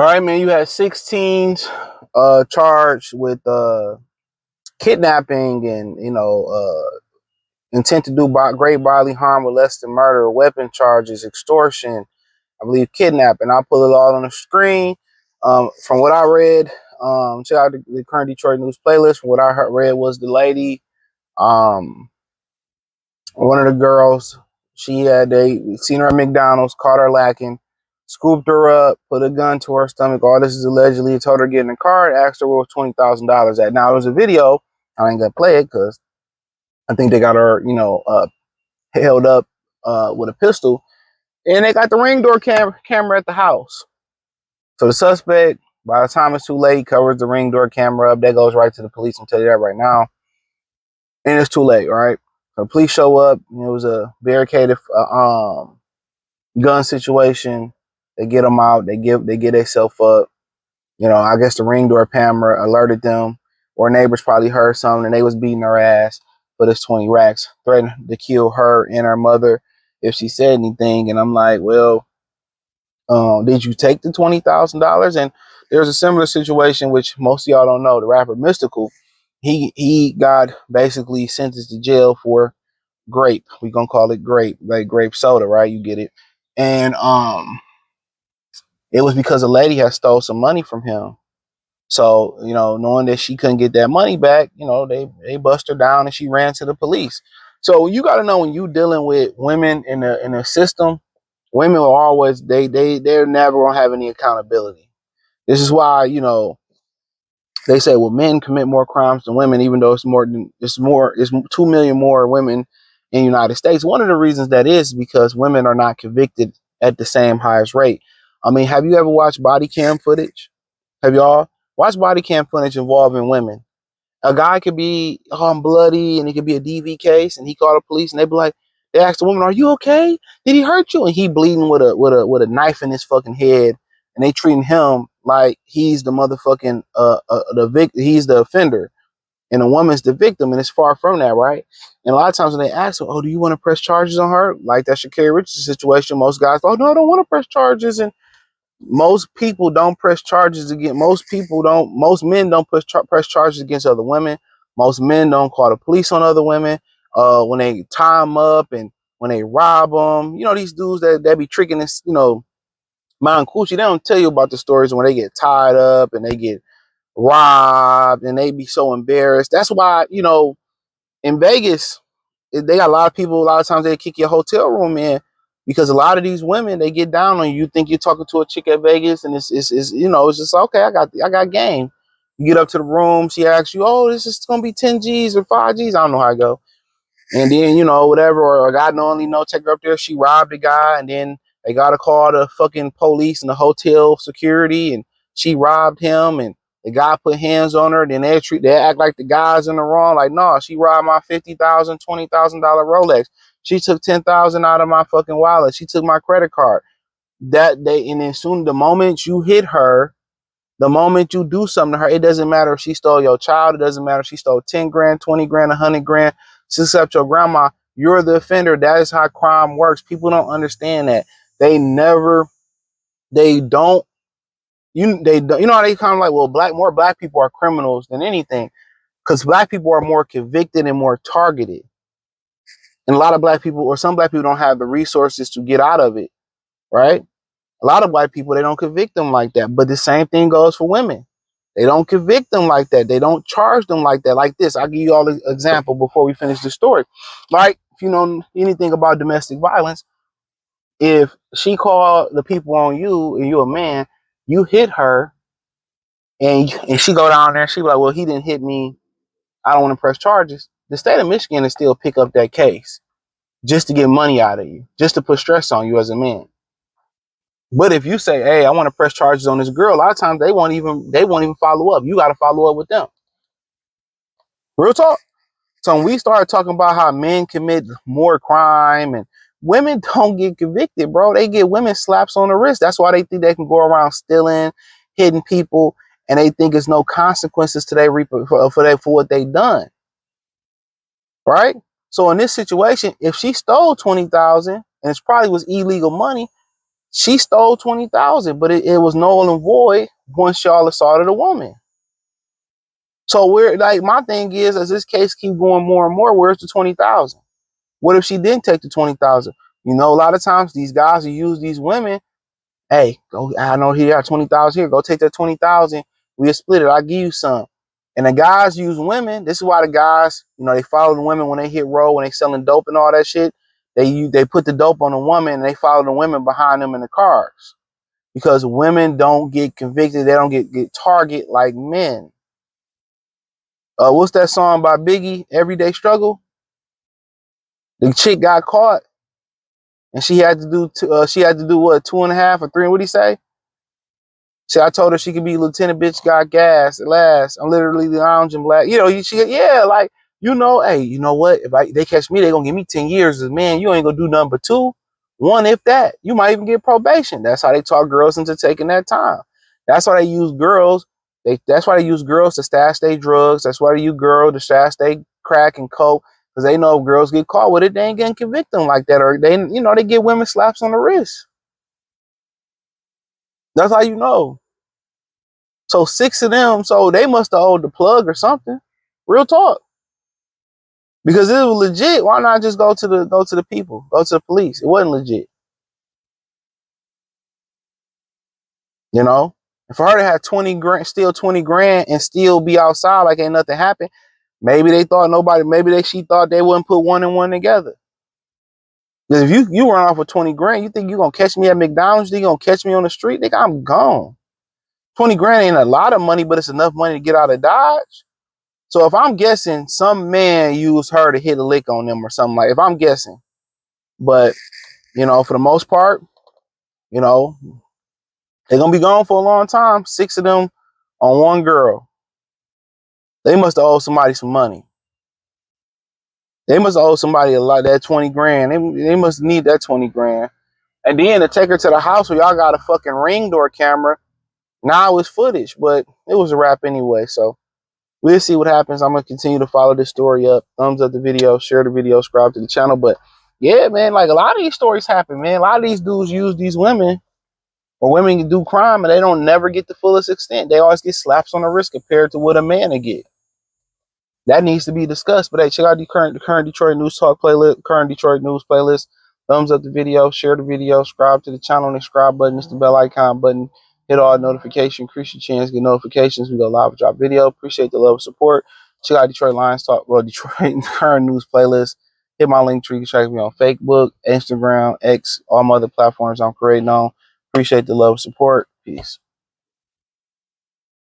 All right, man. You had 16s charged with kidnapping and intent to do great bodily harm, molesting, murder, weapon charges, extortion. I believe kidnapping. I'll pull it all on the screen. From what I read, check out the current Detroit news playlist. From what I read was the lady, um, one of the girls, they seen her at McDonald's, caught her lacking, scooped her up, put a gun to her stomach. All this is allegedly. Told her to get in the car, asked her where was $20,000 at. Now, it was a video. I ain't gonna play it because I think they got her, held up with a pistol, and they got the ring door camera at the house. So the suspect, by the time it's too late, covers the ring door camera up. That goes right to the police. I'm telling you that right now, and it's too late, right? So police show up. It was a barricaded gun situation. They get them out. They get themselves up. I guess the ring door camera alerted them, or neighbors probably heard something, and they was beating her ass for this 20 racks, threatened to kill her and her mother if she said anything. And I'm like, well, did you take the $20,000? And there's a similar situation which most of y'all don't know. The rapper Mystical, he got basically sentenced to jail for grape. We're gonna call it grape, like grape soda, right? You get it. And it was because a lady had stole some money from him. So, knowing that she couldn't get that money back, they bust her down and she ran to the police. So you gotta know, when you dealing with women in the system, women will always they're never gonna have any accountability. This is why, they say, well, men commit more crimes than women, even though it's 2 million more women in the United States. One of the reasons that is because women are not convicted at the same highest rate. I mean, have you ever watched body cam footage? Have y'all watched body cam footage involving women? A guy could be bloody, and it could be a DV case, and he called the police, and they asked the woman, "Are you okay? Did he hurt you?" And he bleeding with a knife in his fucking head, and they treating him like he's the motherfucking he's the offender, and the woman's the victim, and it's far from that, right? And a lot of times when they ask them, "Oh, do you want to press charges on her?" Like that Sha'Carri Richardson situation, most guys, "Oh no, I don't want to press charges," and most people don't press charges against most men don't press charges against other women. Most men don't call the police on other women when they tie them up and when they rob them. These dudes that be tricking this, Mount Coochie, they don't tell you about the stories when they get tied up and they get robbed and they be so embarrassed. That's why, in Vegas, they got a lot of people. A lot of times they kick your hotel room in because a lot of these women, they get down on you. You think you're talking to a chick at Vegas, and it's just okay. I got game. You get up to the room, she asks you, "Oh, this is gonna be 10 G's or 5 G's." I don't know how it go. And then, whatever, or God only know, take her up there. She robbed the guy, and then they got to call the fucking police and the hotel security, and she robbed him, and the guy put hands on her. Then they act like the guy's in the wrong. Like, no, she robbed my $50,000, $20,000 Rolex. She took 10,000 out of my fucking wallet. She took my credit card. And then soon, the moment you hit her, the moment you do something to her, it doesn't matter if she stole your child. It doesn't matter if she stole 10 grand, 20 grand, 100 grand. Except your grandma, you're the offender. That is how crime works. People don't understand that. They don't, how they kind of like, well, more black people are criminals than anything, because black people are more convicted and more targeted. And a lot of black people, or some black people, don't have the resources to get out of it, right? A lot of white people, they don't convict them like that. But the same thing goes for women. They don't convict them like that. They don't charge them like that. Like this, I'll give you all an example before we finish the story. Like, if you know anything about domestic violence, if she called the people on you and you're a man, you hit her, and she go down there, she be like, well, he didn't hit me, I don't want to press charges. The state of Michigan will still pick up that case just to get money out of you, just to put stress on you as a man. But if you say, hey, I want to press charges on this girl, a lot of times they won't even follow up. You got to follow up with them. Real talk. So when we start talking about how men commit more crime and women don't get convicted, bro, they get women slaps on the wrist. That's why they think they can go around stealing, hitting people, and they think there's no consequences to for what they done. Right? So in this situation, if she stole 20,000 and it probably was illegal money, She stole 20,000, but it was null and void once y'all assaulted a woman. So we're like, my thing is, as this case keep going more and more, where's the 20,000? What if she didn't take the 20,000? You know, a lot of times these guys who use these women, hey, go, I know he got 20,000 here, go take that 20,000. We'll split it. I'll give you some. And the guys use women. This is why the guys, you know, they follow the women when they hit road, when they selling dope and all that shit. They put the dope on the woman and they follow the women behind them in the cars. Because women don't get convicted. They don't get targeted like men. What's that song by Biggie, Everyday Struggle? The chick got caught and she had to do what, 2.5 or 3? What'd he say? See, I told her she could be Lieutenant Bitch Got Gas at last. I'm literally lounging black. You know, yeah, like, you know, hey, you know what? If they catch me, they gonna give me 10 years. Man, you ain't gonna do nothing but 2. 1, if that. You might even get probation. That's how they talk girls into taking that time. That's why they use girls. That's why they use girls to stash their drugs. That's why they use girls to stash their crack and coke. Because they know if girls get caught with it, they ain't gonna convict them like that. Or they get women slaps on the wrist. That's how you know. So 6 of them, so they must have owed the plug or something. Real talk. Because it was legit. Why not just go to the people? Go to the police. It wasn't legit. You know? And for her to have 20 grand, steal 20 grand and still be outside like ain't nothing happened, maybe she thought they wouldn't put 1 and 1 together. Because if you run off with 20 grand, you think you're gonna catch me at McDonald's, you think you're gonna catch me on the street? Nigga, I'm gone. 20 grand ain't a lot of money, but it's enough money to get out of Dodge. So if I'm guessing, some man used her to hit a lick on them or something, like, if I'm guessing. But, you know, for the most part, you know, they're going to be gone for a long time. 6 of them on 1 girl. They must have owed somebody some money. They must have owed somebody a lot, that 20 grand. They must need that 20 grand. And then to take her to the house where y'all got a fucking Ring door camera. Now it's footage, but it was a wrap anyway. So we'll see what happens. I'm going to continue to follow this story up. Thumbs up the video, share the video, subscribe to the channel. But yeah, man, like, a lot of these stories happen, man. A lot of these dudes use these women, or women can do crime, and they don't never get the fullest extent. They always get slaps on the wrist compared to what a man would get. That needs to be discussed. But hey, check out the current Detroit News Talk playlist, current Detroit News playlist. Thumbs up the video, share the video, subscribe to the channel, and the subscribe button. It's the bell icon button. Hit all notifications, increase your chance, get notifications. We go live with our video. Appreciate the love and support. Check out Detroit Lions Talk, Detroit current news playlist. Hit my link tree. You can check me on Facebook, Instagram, X, all my other platforms I'm creating on. Appreciate the love and support. Peace.